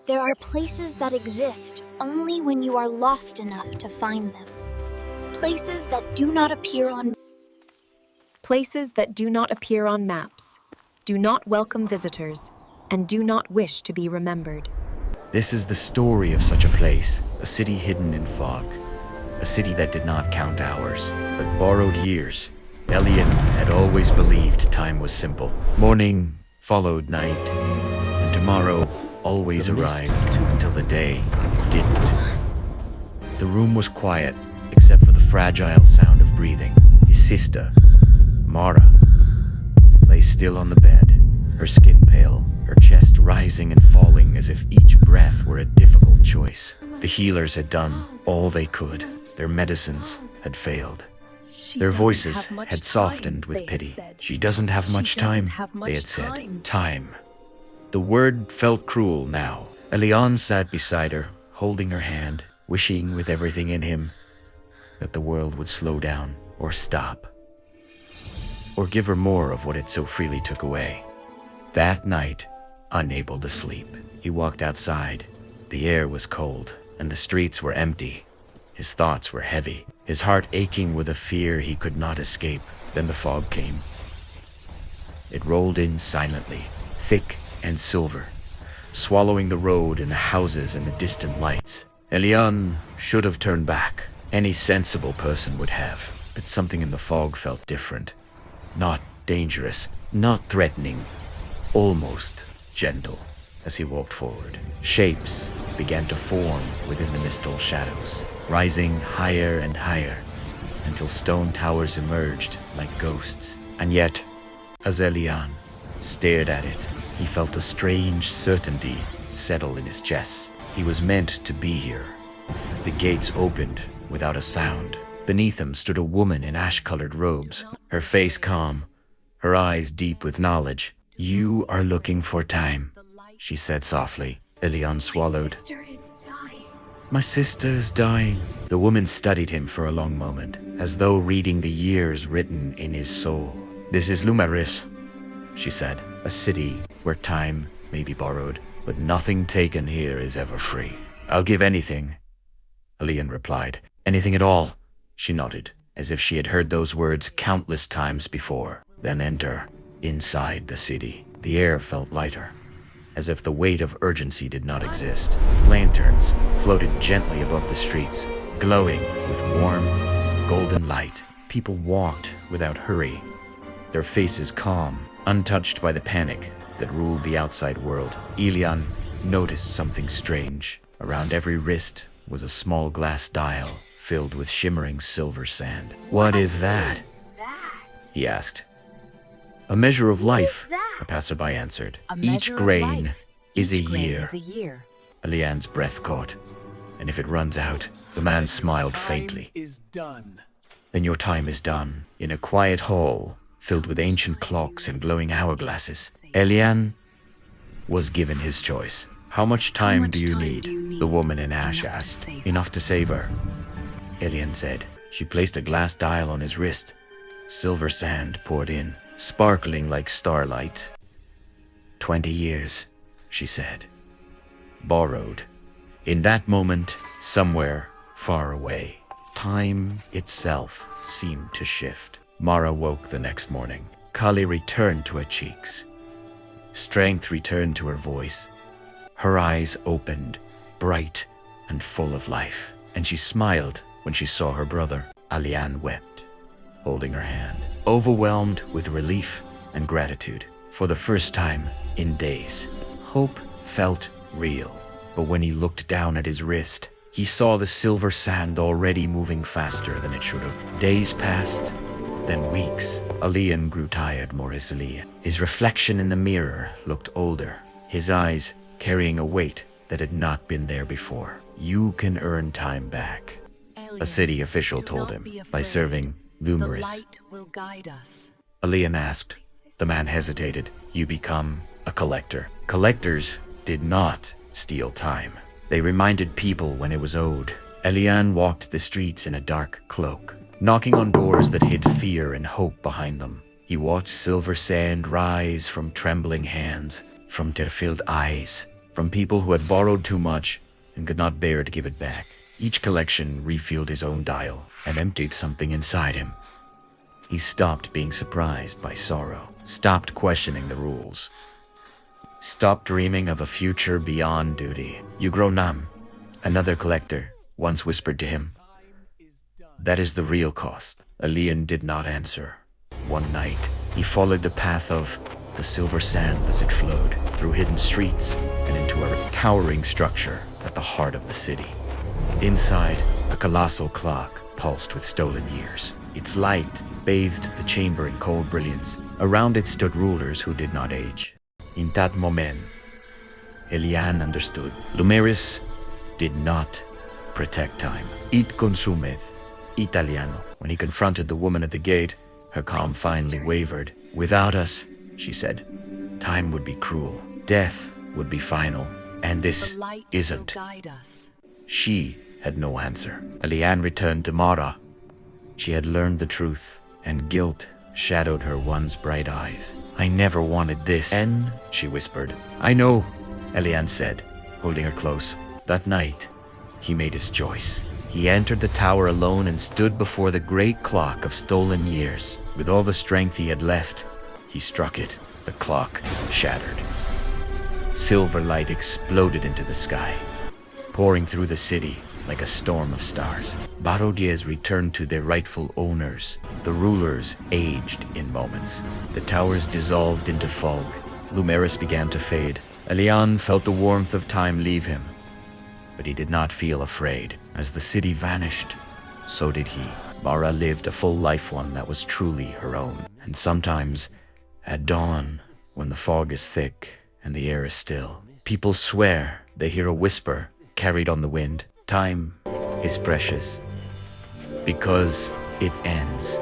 There are places that exist only when you are lost enough to find them. Places that do not appear on maps, do not welcome visitors, and do not wish to be remembered. This is the story of such a place, a city hidden in fog, a city that did not count hours, but borrowed years. Elan had always believed time was simple. Morning followed night, and tomorrow always arrived until the day it didn't. The room was quiet, except for the fragile sound of breathing. His sister, Mara, lay still on the bed, her skin pale, her chest rising and falling as if each breath were a difficult choice. The healers had done all they could. Their medicines had failed. Their voices had softened with pity. She doesn't have much time, they had said. Time. The word felt cruel now. Elan sat beside her, holding her hand, wishing with everything in him that the world would slow down or stop, or give her more of what it so freely took away. That night, unable to sleep, he walked outside. The air was cold, and the streets were empty. His thoughts were heavy, his heart aching with a fear he could not escape. Then the fog came. It rolled in silently, thick and silver, swallowing the road and the houses and the distant lights. Elan should have turned back. Any sensible person would have, but something in the fog felt different. Not dangerous, not threatening, almost gentle. As he walked forward, shapes began to form within the mistal shadows, rising higher and higher until stone towers emerged like ghosts. And yet, as Elan stared at it, he felt a strange certainty settle in his chest. He was meant to be here. The gates opened without a sound. Beneath them stood a woman in ash-colored robes, her face calm, her eyes deep with knowledge. "You are looking for time," she said softly. Elan swallowed. "My sister is dying." The woman studied him for a long moment, as though reading the years written in his soul. "This is Lumaris," she said, "a city where time may be borrowed, but nothing taken here is ever free." "I'll give anything," Elan replied. "Anything at all." She nodded, as if she had heard those words countless times before. Then enter inside the city. The air felt lighter, as if the weight of urgency did not exist. Lanterns floated gently above the streets, glowing with warm, golden light. People walked without hurry, their faces calm, untouched by the panic that ruled the outside world. Elan noticed something strange. Around every wrist was a small glass dial filled with shimmering silver sand. "What is that?" he asked. "A measure of life," a passerby answered. "Each grain is a year." Elan's breath caught. "And if it runs out," the man smiled faintly. "Then your time is done." In a quiet hall filled with ancient clocks and glowing hourglasses, Elan was given his choice. "How much time do you need?" the woman in ash asked. "Enough to save her," Elan said. She placed a glass dial on his wrist. Silver sand poured in, sparkling like starlight. 20 years, she said. Borrowed. In that moment, somewhere far away, time itself seemed to shift. Mara woke the next morning. Kali returned to her cheeks. Strength returned to her voice. Her eyes opened, bright and full of life, and she smiled when she saw her brother. Elan wept, holding her hand, overwhelmed with relief and gratitude. For the first time in days, hope felt real. But when he looked down at his wrist, he saw the silver sand already moving faster than it should have. Days passed, then weeks. Elan grew tired more easily. His reflection in the mirror looked older, his eyes carrying a weight that had not been there before. "You can earn time back," a city official told him, "by serving Lumaris." The light will guide us. Elan asked. The man hesitated. "You become a collector." Collectors did not steal time. They reminded people when it was owed. Elan walked the streets in a dark cloak, knocking on doors that hid fear and hope behind them. He watched silver sand rise from trembling hands, from tear-filled eyes, from people who had borrowed too much and could not bear to give it back. Each collection refilled his own dial and emptied something inside him. He stopped being surprised by sorrow, stopped questioning the rules, stopped dreaming of a future beyond duty. "You grow numb," another collector once whispered to him. "That is the real cost." Elan did not answer. One night, he followed the path of the silver sand as it flowed through hidden streets and into a towering structure at the heart of the city. Inside, a colossal clock pulsed with stolen years. Its light bathed the chamber in cold brilliance. Around it stood rulers who did not age. In that moment, Elan understood. Lumeris did not protect time. It consumed Italiano. When he confronted the woman at the gate, her calm finally wavered. "Without us," she said, "time would be cruel. Death would be final. And this isn't." She had no answer. Elan returned to Mara. She had learned the truth, and guilt shadowed her once bright eyes. "I never wanted this." "En," she whispered. "I know," Elan said, holding her close. That night, he made his choice. He entered the tower alone and stood before the great clock of stolen years. With all the strength he had left, he struck it. The clock shattered. Silver light exploded into the sky, pouring through the city like a storm of stars. Barodiers returned to their rightful owners. The rulers aged in moments. The towers dissolved into fog. Lumeris began to fade. Elan felt the warmth of time leave him, but he did not feel afraid. As the city vanished, so did he. Mara lived a full life, one that was truly her own. And sometimes, at dawn, when the fog is thick and the air is still, people swear they hear a whisper carried on the wind. Time is precious because it ends.